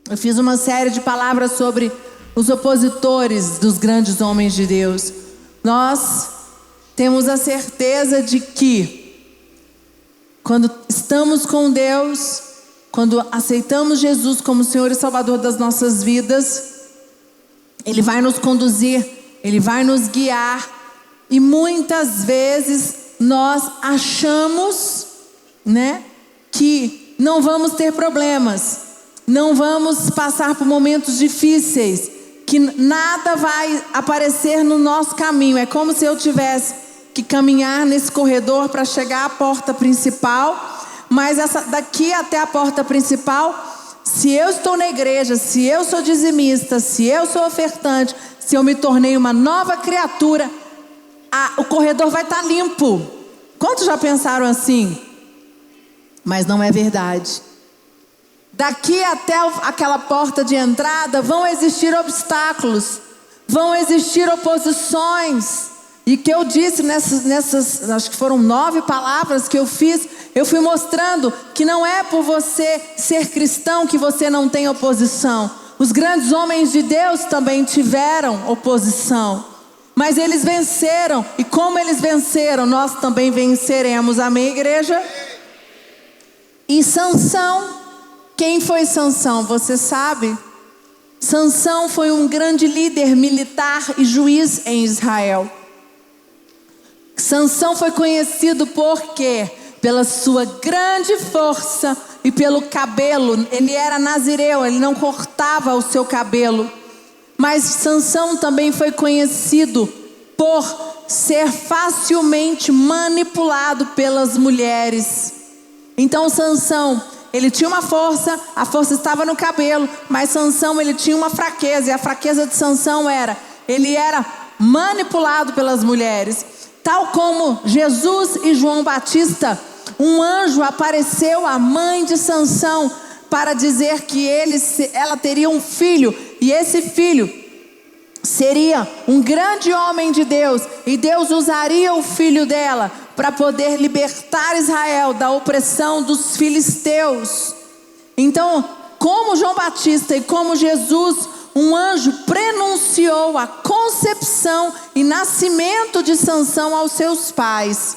Eu fiz uma série de palavras sobre os opositores dos grandes homens de Deus. Nós temos a certeza de que quando estamos com Deus, quando aceitamos Jesus como Senhor e Salvador das nossas vidas, Ele vai nos conduzir, Ele vai nos guiar. E muitas vezes nós achamos, que não vamos ter problemas, não vamos passar por momentos difíceis, que nada vai aparecer no nosso caminho. É como se eu tivesse que caminhar nesse corredor para chegar à porta principal, mas daqui até a porta principal, se eu estou na igreja, se eu sou dizimista, se eu sou ofertante, se eu me tornei uma nova criatura, o corredor vai estar limpo. Quantos já pensaram assim? Mas não é verdade. Daqui até aquela porta de entrada vão existir obstáculos, vão existir oposições. E que eu disse nessas, acho que foram 9 palavras que eu fiz, eu fui mostrando que não é por você ser cristão que você não tem oposição. Os grandes homens de Deus também tiveram oposição, mas eles venceram, e como eles venceram, nós também venceremos. Amém, igreja? E Sansão, quem foi Sansão? Você sabe? Sansão foi um grande líder militar e juiz em Israel. Sansão foi conhecido por quê? Pela sua grande força e pelo cabelo. Ele era nazireu, ele não cortava o seu cabelo. Mas Sansão também foi conhecido por ser facilmente manipulado pelas mulheres. Então Sansão, ele tinha uma força, a força estava no cabelo, mas Sansão, ele tinha uma fraqueza, e a fraqueza de Sansão ele era manipulado pelas mulheres. Tal como Jesus e João Batista, um anjo apareceu à mãe de Sansão para dizer que ela teria um filho, e esse filho seria um grande homem de Deus, e Deus usaria o filho dela para poder libertar Israel da opressão dos filisteus. Então, como João Batista e como Jesus, um anjo prenunciou a concepção e nascimento de Sansão aos seus pais,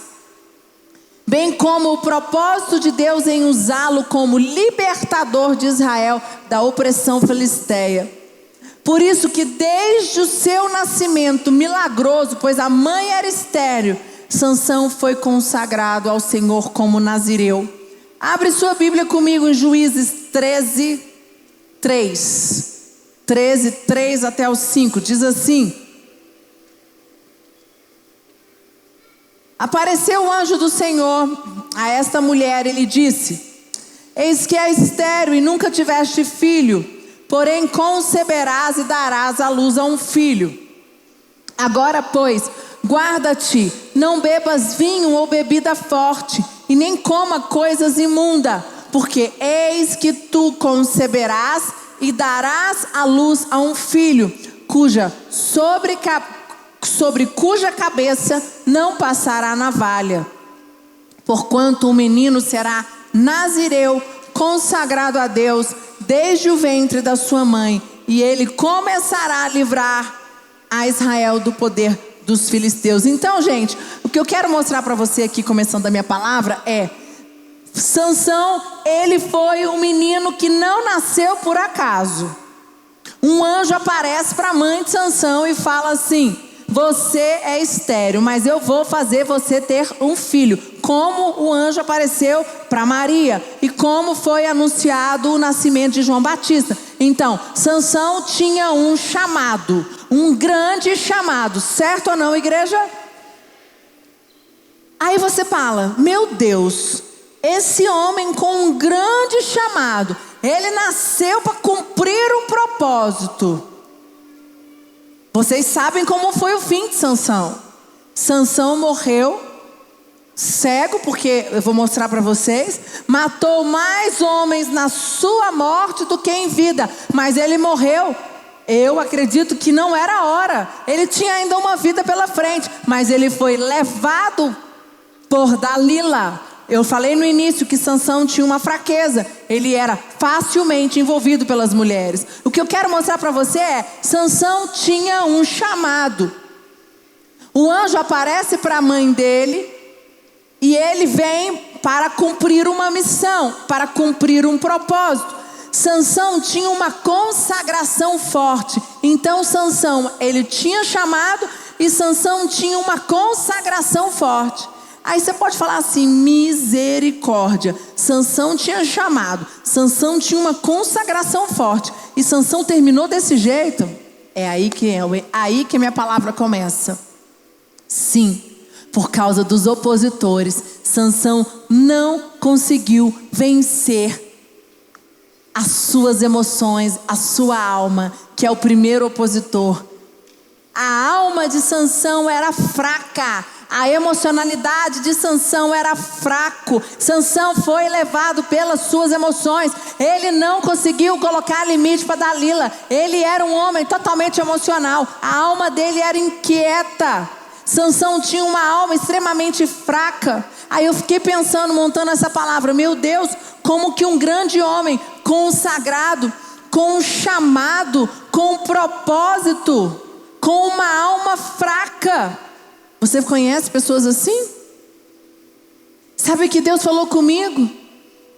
bem como o propósito de Deus em usá-lo como libertador de Israel da opressão filisteia. Por isso que desde o seu nascimento milagroso, pois a mãe era estéril, Sansão foi consagrado ao Senhor como nazireu. Abre sua Bíblia comigo em Juízes 13, 3 até o 5, diz assim: apareceu o anjo do Senhor a esta mulher e lhe disse: eis que és estéril e nunca tiveste filho, porém conceberás e darás à luz a um filho. Agora, pois, guarda-te, não bebas vinho ou bebida forte, e nem coma coisas imundas, porque eis que tu conceberás e darás à luz a um filho, sobre cuja cabeça não passará navalha. Porquanto o menino será nazireu, consagrado a Deus desde o ventre da sua mãe, e ele começará a livrar a Israel do poder dos filisteus. Então, gente, o que eu quero mostrar para você aqui, começando a minha palavra, é: Sansão, ele foi um menino que não nasceu por acaso. Um anjo aparece para a mãe de Sansão e fala assim: você é estéril, mas eu vou fazer você ter um filho. Como o anjo apareceu para Maria e como foi anunciado o nascimento de João Batista. Então, Sansão tinha um chamado, um grande chamado, certo ou não, igreja? Aí você fala: meu Deus, esse homem com um grande chamado, ele nasceu para cumprir um propósito. Vocês sabem como foi o fim de Sansão. Sansão morreu cego, porque eu vou mostrar para vocês, matou mais homens na sua morte do que em vida, mas ele morreu. Eu acredito que não era a hora, ele tinha ainda uma vida pela frente, mas ele foi levado por Dalila Eu falei no início que Sansão tinha uma fraqueza. Ele era facilmente envolvido pelas mulheres. O que eu quero mostrar para você é: Sansão tinha um chamado. O anjo aparece para a mãe dele e ele vem para cumprir uma missão, para cumprir um propósito. Sansão tinha uma consagração forte. Então Sansão, ele tinha chamado e Sansão tinha uma consagração forte. Aí você pode falar assim: misericórdia. Sansão tinha chamado, Sansão tinha uma consagração forte e Sansão terminou desse jeito. É aí que a minha palavra começa. Sim, por causa dos opositores, Sansão não conseguiu vencer as suas emoções, a sua alma, que é o primeiro opositor. A alma de Sansão era fraca. A emocionalidade de Sansão era fraco. Sansão foi levado pelas suas emoções. Ele não conseguiu colocar limite para Dalila. Ele era um homem totalmente emocional. A alma dele era inquieta. Sansão tinha uma alma extremamente fraca. Aí eu fiquei pensando, montando essa palavra: meu Deus, como que um grande homem consagrado, com um chamado, com um propósito, com uma alma fraca. Você conhece pessoas assim? Sabe o que Deus falou comigo?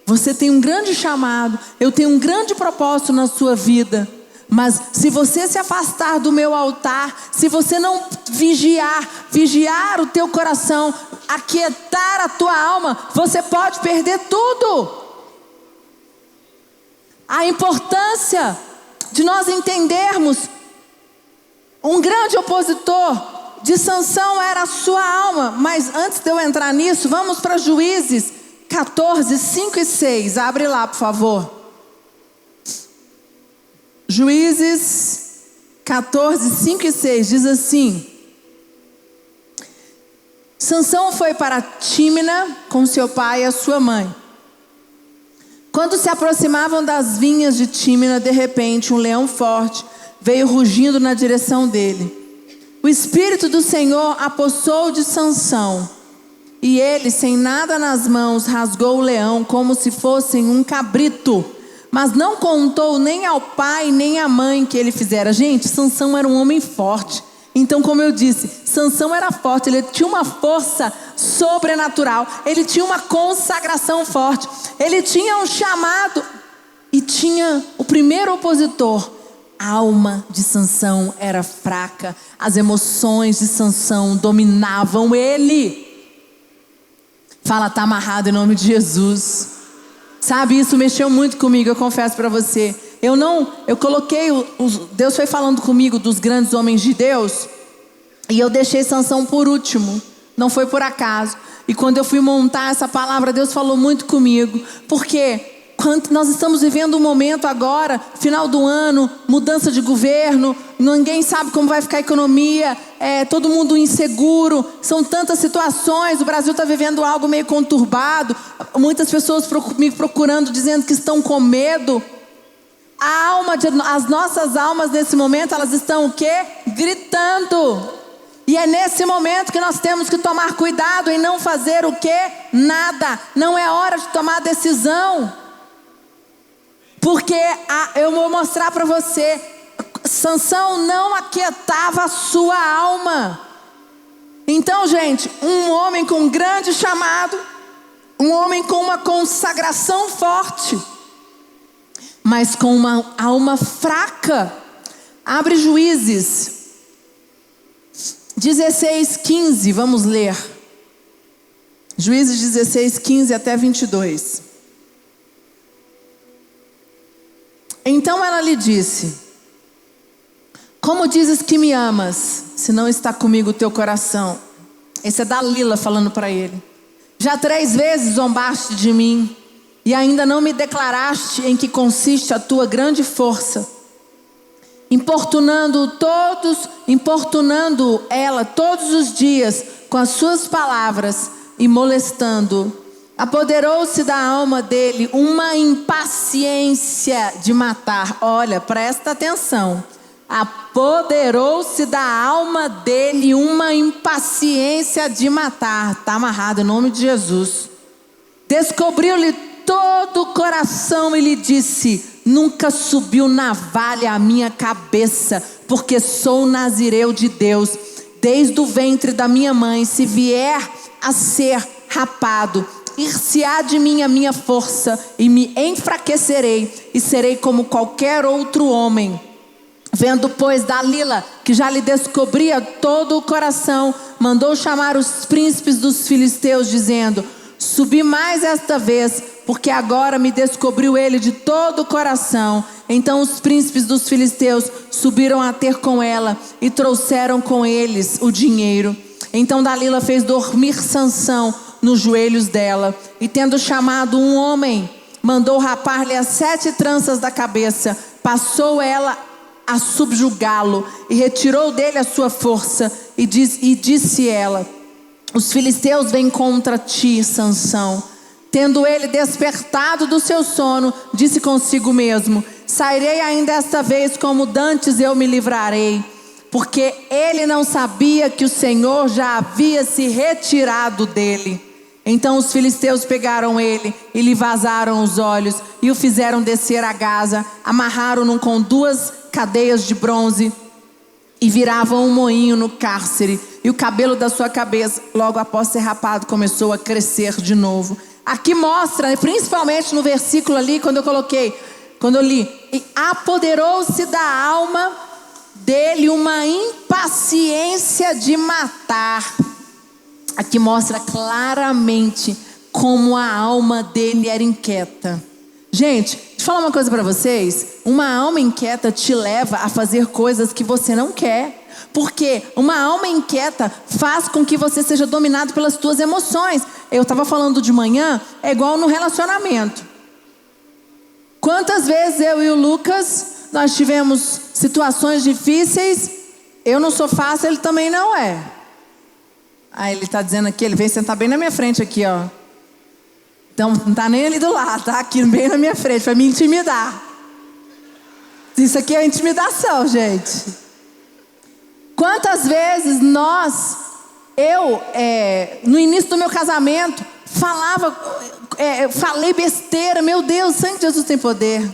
Você tem um grande chamado, eu tenho um grande propósito na sua vida. Mas se você se afastar do meu altar, se você não vigiar o teu coração, aquietar a tua alma, você pode perder tudo. A importância de nós entendermos: um grande opositor de Sansão era a sua alma. Mas antes de eu entrar nisso, vamos para Juízes 14, 5 e 6. Abre lá, por favor. Juízes 14, 5 e 6 diz assim: Sansão foi para Tímina com seu pai e a sua mãe. Quando se aproximavam das vinhas de Tímina, de repente um leão forte veio rugindo na direção dele. O Espírito do Senhor apossou de Sansão, e ele, sem nada nas mãos, rasgou o leão como se fosse um cabrito, mas não contou nem ao pai nem à mãe que ele fizera. Gente, Sansão era um homem forte. Então, como eu disse, Sansão era forte, ele tinha uma força sobrenatural, ele tinha uma consagração forte, ele tinha um chamado e tinha o primeiro opositor. A alma de Sansão era fraca, as emoções de Sansão dominavam ele. Fala, tá amarrado em nome de Jesus. Sabe, isso mexeu muito comigo, eu confesso para você. Eu coloquei, Deus foi falando comigo dos grandes homens de Deus, e eu deixei Sansão por último, não foi por acaso. E quando eu fui montar essa palavra, Deus falou muito comigo, porque nós estamos vivendo um momento agora, final do ano, mudança de governo, ninguém sabe como vai ficar a economia, todo mundo inseguro, são tantas situações, o Brasil está vivendo algo meio conturbado, muitas pessoas me procurando, dizendo que estão com medo. As nossas almas nesse momento, elas estão o quê? Gritando. E é nesse momento que nós temos que tomar cuidado em não fazer o quê? Nada. Não é hora de tomar decisão. Porque eu vou mostrar para você, Sansão não aquietava a sua alma. Então, gente, um homem com um grande chamado, um homem com uma consagração forte, mas com uma alma fraca. Abre Juízes 16, 15, vamos ler. Juízes 16, 15 até 22. Então ela lhe disse: como dizes que me amas, se não está comigo o teu coração? Esse é Dalila falando para ele. Já 3 vezes zombaste de mim, e ainda não me declaraste em que consiste a tua grande força. Importunando ela todos os dias com as suas palavras e molestando. Apoderou-se da alma dele uma impaciência de matar. Olha, presta atenção. Apoderou-se da alma dele uma impaciência de matar. Está amarrado em nome de Jesus. Descobriu-lhe todo o coração e lhe disse: nunca subiu navalha à minha cabeça, porque sou nazireu de Deus desde o ventre da minha mãe. Se vier a ser rapado, ir-se-á de mim a minha força, e me enfraquecerei, e serei como qualquer outro homem. Vendo, pois, Dalila, que já lhe descobria todo o coração, mandou chamar os príncipes dos filisteus, dizendo: subi mais esta vez, porque agora me descobriu ele de todo o coração. Então os príncipes dos filisteus subiram a ter com ela, e trouxeram com eles o dinheiro. Então Dalila fez dormir Sansão nos joelhos dela, e tendo chamado um homem, mandou rapar-lhe as 7 tranças da cabeça. Passou ela a subjugá-lo, e retirou dele a sua força, e disse ela: os filisteus vêm contra ti, Sansão. Tendo ele despertado do seu sono, disse consigo mesmo: sairei ainda esta vez, como dantes eu me livrarei. Porque ele não sabia que o Senhor já havia se retirado dele. Então os filisteus pegaram ele e lhe vazaram os olhos, e o fizeram descer a Gaza, amarraram-no com 2 cadeias de bronze, e viravam um moinho no cárcere, e o cabelo da sua cabeça, logo após ser rapado, começou a crescer de novo. Aqui mostra, principalmente no versículo ali, quando eu li, e apoderou-se da alma dele uma impaciência de matar. Aqui mostra claramente como a alma dele era inquieta. Gente, deixa eu falar uma coisa para vocês. Uma alma inquieta te leva a fazer coisas que você não quer. Porque uma alma inquieta faz com que você seja dominado pelas suas emoções. Eu estava falando de manhã, é igual no relacionamento. Quantas vezes eu e o Lucas, nós tivemos situações difíceis. Eu não sou fácil, ele também não é. Aí ele está dizendo aqui, ele veio sentar bem na minha frente aqui, ó. Então não está nem ali do lado, tá aqui bem na minha frente, para me intimidar. Isso aqui é intimidação, gente. Quantas vezes no início do meu casamento, falei besteira. Meu Deus, o sangue de Jesus tem poder.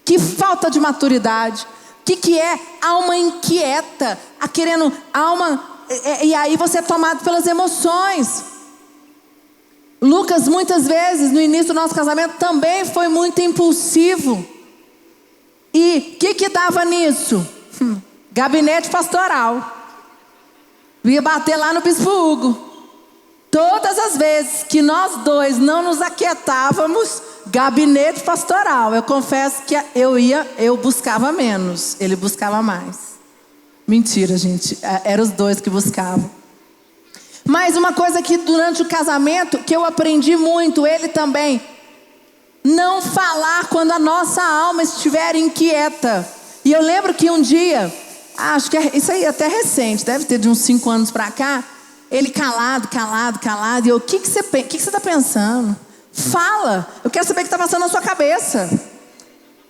Que falta de maturidade. O que é alma inquieta? E aí você é tomado pelas emoções. Lucas, muitas vezes, no início do nosso casamento, também foi muito impulsivo. E o que dava nisso? Gabinete pastoral. Ia bater lá no Bispo Hugo. Todas as vezes que nós dois não nos aquietávamos, gabinete pastoral. Eu confesso que eu buscava menos, ele buscava mais. Mentira, gente, eram os dois que buscavam. Mas uma coisa que durante o casamento, que eu aprendi muito, ele também, não falar quando a nossa alma estiver inquieta. E eu lembro que um dia, acho que isso aí é até recente, deve ter de uns 5 anos para cá, ele calado, e eu: o que você está pensando? Fala, eu quero saber o que está passando na sua cabeça.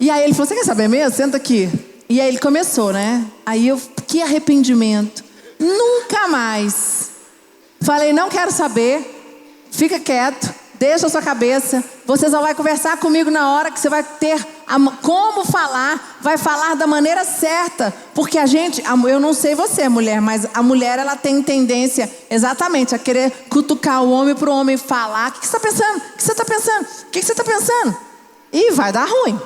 E aí ele falou: você quer saber mesmo? Senta aqui. E aí ele começou, né? Aí que arrependimento. Nunca mais. Falei: não quero saber, fica quieto, deixa a sua cabeça. Você só vai conversar comigo na hora que você vai ter como falar, vai falar da maneira certa. Porque eu não sei você, mulher, mas a mulher, ela tem tendência exatamente a querer cutucar o homem para o homem falar: o que você está pensando? O que você está pensando? O que você está pensando? E vai dar ruim.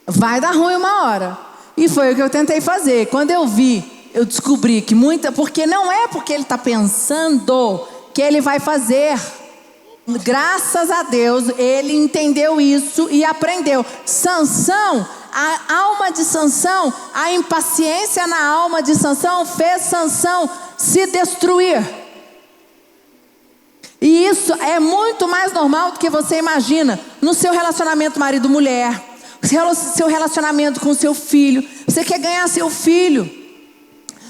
Vai dar ruim uma hora. E foi o que eu tentei fazer. Quando eu descobri que porque não é porque ele está pensando que ele vai fazer. Graças a Deus, ele entendeu isso e aprendeu. Sansão, a alma de Sansão, a impaciência na alma de Sansão fez Sansão se destruir. E isso é muito mais normal do que você imagina no seu relacionamento marido-mulher, seu relacionamento com seu filho. Você quer ganhar seu filho,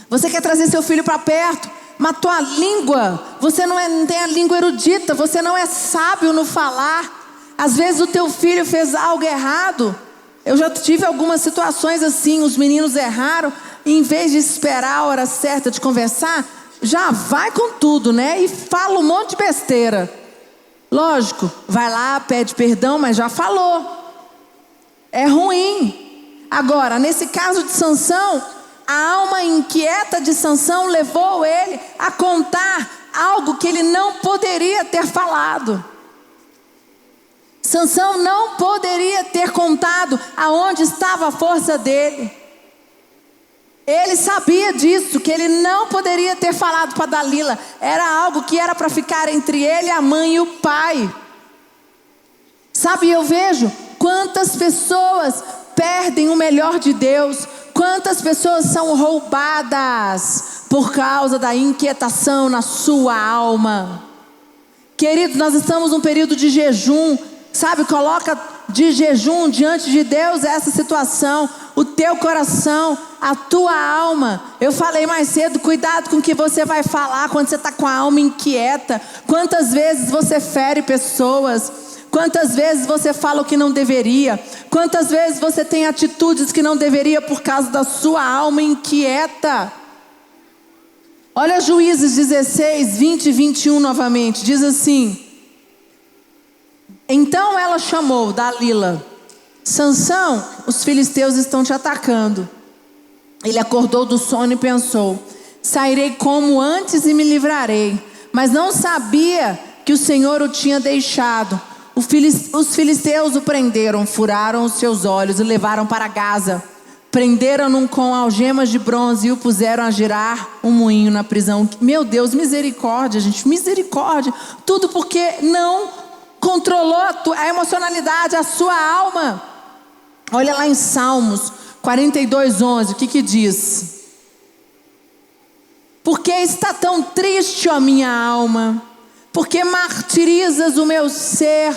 você quer trazer seu filho para perto, mas tua língua, você não tem a língua erudita, você não é sábio no falar. Às vezes o teu filho fez algo errado. Eu já tive algumas situações assim, os meninos erraram, e em vez de esperar a hora certa de conversar, já vai com tudo, né? E fala um monte de besteira. Lógico, vai lá, pede perdão, mas já falou. É ruim. Agora, nesse caso de Sansão, a alma inquieta de Sansão levou ele a contar algo que ele não poderia ter falado. Sansão não poderia ter contado aonde estava a força dele. Ele sabia disso, que ele não poderia ter falado para Dalila. Era algo que era para ficar entre ele, a mãe e o pai. Sabe, eu vejo quantas pessoas perdem o melhor de Deus. Quantas pessoas são roubadas por causa da inquietação na sua alma. Querido, nós estamos num período de jejum. Sabe, coloca de jejum diante de Deus essa situação, o teu coração, a tua alma. Eu falei mais cedo, cuidado com o que você vai falar quando você está com a alma inquieta. Quantas vezes você fere pessoas, quantas vezes você fala o que não deveria, quantas vezes você tem atitudes que não deveria por causa da sua alma inquieta. Olha Juízes 16, 20 e 21 novamente, diz assim: então ela chamou Dalila: Sansão, os filisteus estão te atacando. Ele acordou do sono e pensou: sairei como antes e me livrarei. Mas não sabia que o Senhor o tinha deixado. Os filisteus o prenderam, furaram os seus olhos e levaram para Gaza. Prenderam-no com algemas de bronze e o puseram a girar um moinho na prisão. Meu Deus, misericórdia, gente, misericórdia. Tudo porque não controlou a emocionalidade, a sua alma. Olha lá em Salmos 42, 11, o que diz? Por que está tão triste, ó minha alma? Por que martirizas o meu ser?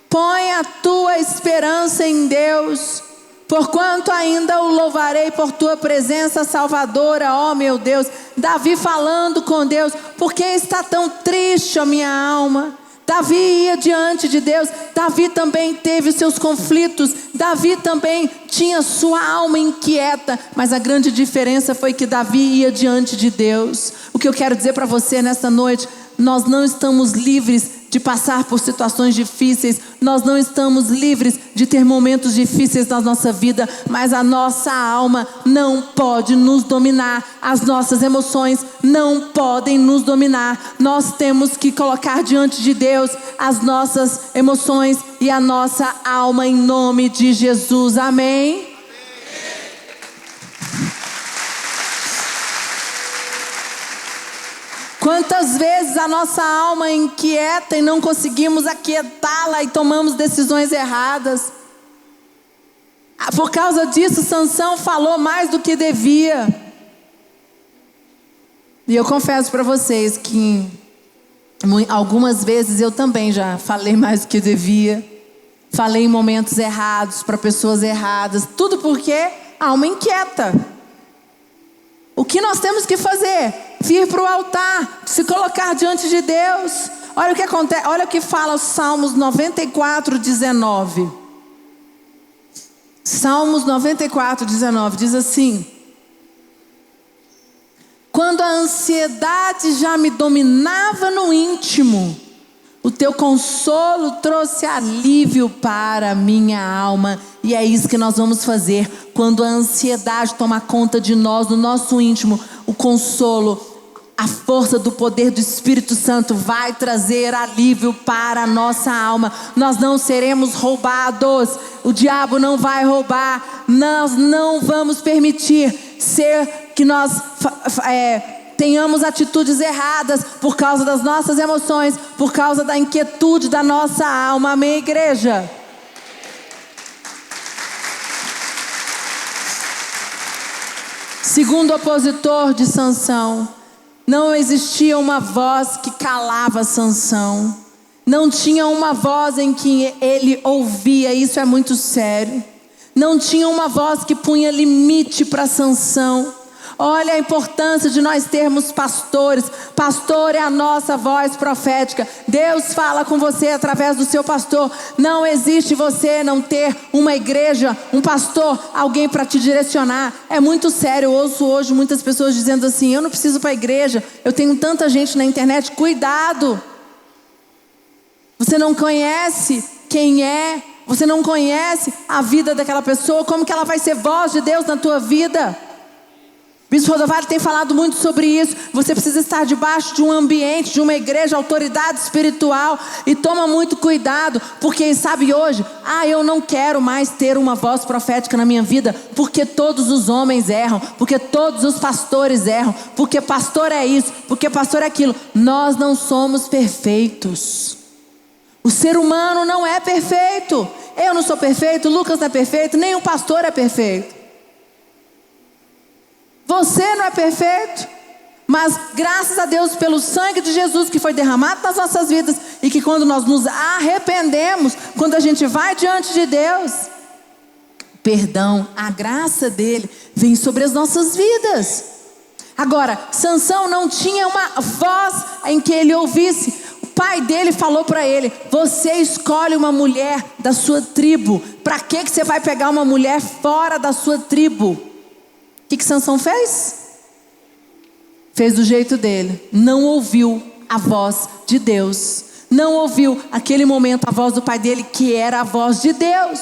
Põe a tua esperança em Deus, porquanto ainda o louvarei por tua presença salvadora, ó meu Deus. Davi falando com Deus: por que está tão triste, ó minha alma? Davi ia diante de Deus. Davi também teve seus conflitos. Davi também tinha sua alma inquieta. Mas a grande diferença foi que Davi ia diante de Deus. O que eu quero dizer para você nesta noite: nós não estamos livres de passar por situações difíceis. Nós não estamos livres de ter momentos difíceis na nossa vida. Mas a nossa alma não pode nos dominar. As nossas emoções não podem nos dominar. Nós temos que colocar diante de Deus as nossas emoções e a nossa alma em nome de Jesus. Amém? Quantas vezes a nossa alma é inquieta e não conseguimos aquietá-la e tomamos decisões erradas. Por causa disso, Sansão falou mais do que devia. E eu confesso para vocês que algumas vezes eu também já falei mais do que devia. Falei em momentos errados, para pessoas erradas. Tudo porque a alma inquieta. O que nós temos que fazer? Vir para o altar, se colocar diante de Deus. Olha o que acontece, olha o que fala Salmos 94, 19. Salmos 94, 19 diz assim: quando a ansiedade já me dominava no íntimo, o teu consolo trouxe alívio para a minha alma. E é isso que nós vamos fazer. Quando a ansiedade toma conta de nós, no nosso íntimo, o consolo, a força do poder do Espírito Santo vai trazer alívio para a nossa alma. Nós não seremos roubados. O diabo não vai roubar. Nós não vamos permitir que nós tenhamos atitudes erradas por causa das nossas emoções, por causa da inquietude da nossa alma. Amém, igreja? Segundo opositor de Sansão, não existia uma voz que calava Sansão. Não tinha uma voz em que ele ouvia. Isso é muito sério. Não tinha uma voz que punha limite para Sansão. Olha a importância de nós termos pastores. Pastor é a nossa voz profética. Deus fala com você através do seu pastor. Não existe você não ter uma igreja, um pastor, alguém para te direcionar. É muito sério. Eu ouço hoje muitas pessoas dizendo assim: eu não preciso ir para a igreja, eu tenho tanta gente na internet. Cuidado. Você não conhece quem é, você não conhece a vida daquela pessoa, como que ela vai ser voz de Deus na tua vida? Bispo Rodovalho tem falado muito sobre isso. Você precisa estar debaixo de um ambiente, de uma igreja, autoridade espiritual. E toma muito cuidado, porque sabe hoje, eu não quero mais ter uma voz profética na minha vida, porque todos os homens erram, porque todos os pastores erram, porque pastor é isso, porque pastor é aquilo. Nós não somos perfeitos. O ser humano não é perfeito. Eu não sou perfeito, Lucas não é perfeito, nem o pastor é perfeito. Você não é perfeito, mas graças a Deus pelo sangue de Jesus que foi derramado nas nossas vidas, e que quando nós nos arrependemos, quando a gente vai diante de Deus, perdão, a graça dele vem sobre as nossas vidas. Agora, Sansão não tinha uma voz em que ele ouvisse. O pai dele falou para ele: você escolhe uma mulher da sua tribo. Para que você vai pegar uma mulher fora da sua tribo? O que Sansão fez? Fez do jeito dele. Não ouviu a voz de Deus. Não ouviu aquele momento a voz do pai dele, que era a voz de Deus.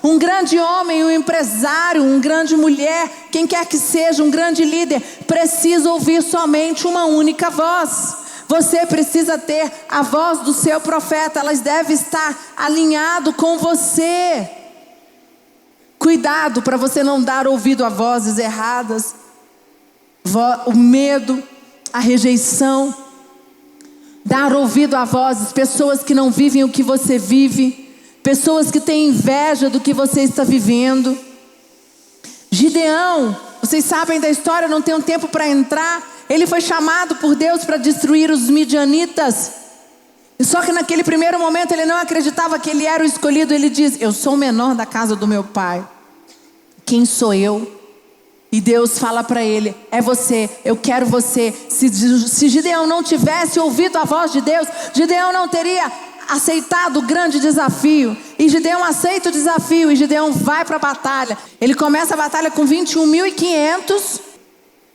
Um grande homem, um empresário, uma grande mulher, quem quer que seja, um grande líder, precisa ouvir somente uma única voz. Você precisa ter a voz do seu profeta. Elas devem estar alinhado com você. Cuidado para você não dar ouvido a vozes erradas, o medo, a rejeição. Dar ouvido a vozes, pessoas que não vivem o que você vive, pessoas que têm inveja do que você está vivendo. Gideão, vocês sabem da história, eu não tenho tempo para entrar. Ele foi chamado por Deus para destruir os midianitas. Só que naquele primeiro momento ele não acreditava que ele era o escolhido. Ele diz: eu sou o menor da casa do meu pai. Quem sou eu? E Deus fala para ele: é você, eu quero você. Se Gideão não tivesse ouvido a voz de Deus, Gideão não teria aceitado o grande desafio. E Gideão aceita o desafio, e Gideão vai para a batalha. Ele começa a batalha com 21.500.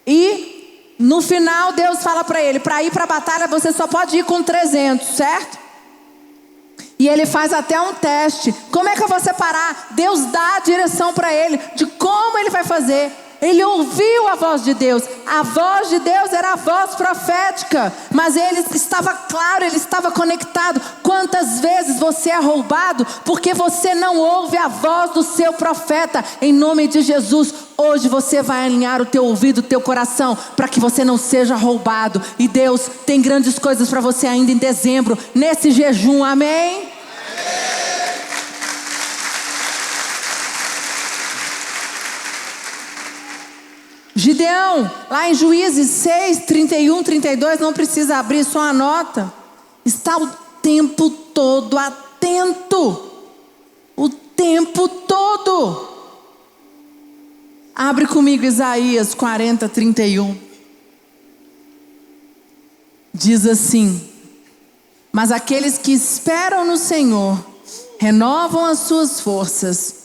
E no final Deus fala para ele: para ir para a batalha você só pode ir com 300, certo? E ele faz até um teste. Como é que eu vou separar? Deus dá a direção para ele de como ele vai fazer. Ele ouviu a voz de Deus. A voz de Deus era a voz profética, mas ele estava claro, ele estava conectado. Quantas vezes você é roubado porque você não ouve a voz do seu profeta? Em nome de Jesus, hoje você vai alinhar o teu ouvido, o teu coração, para que você não seja roubado. E Deus tem grandes coisas para você ainda em dezembro, nesse jejum, amém? Gideão, lá em Juízes 6, 31, 32, não precisa abrir, só anota. Está o tempo todo atento. O tempo todo. Abre comigo Isaías 40, 31. Diz assim: mas aqueles que esperam no Senhor renovam as suas forças,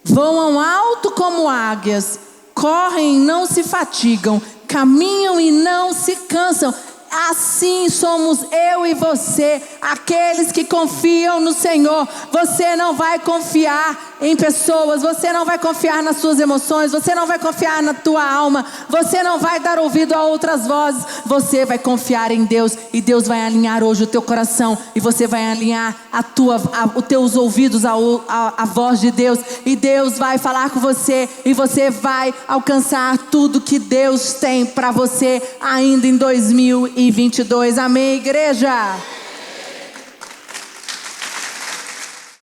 voam alto como águias, correm e não se fatigam, caminham e não se cansam. Assim somos eu e você, aqueles que confiam no Senhor. Você não vai confiar em pessoas, você não vai confiar nas suas emoções, você não vai confiar na tua alma, você não vai dar ouvido a outras vozes, você vai confiar em Deus. E Deus vai alinhar hoje o teu coração, e você vai alinhar os teus ouvidos à voz de Deus, e Deus vai falar com você, e você vai alcançar tudo que Deus tem para você ainda em 2022, amém, igreja?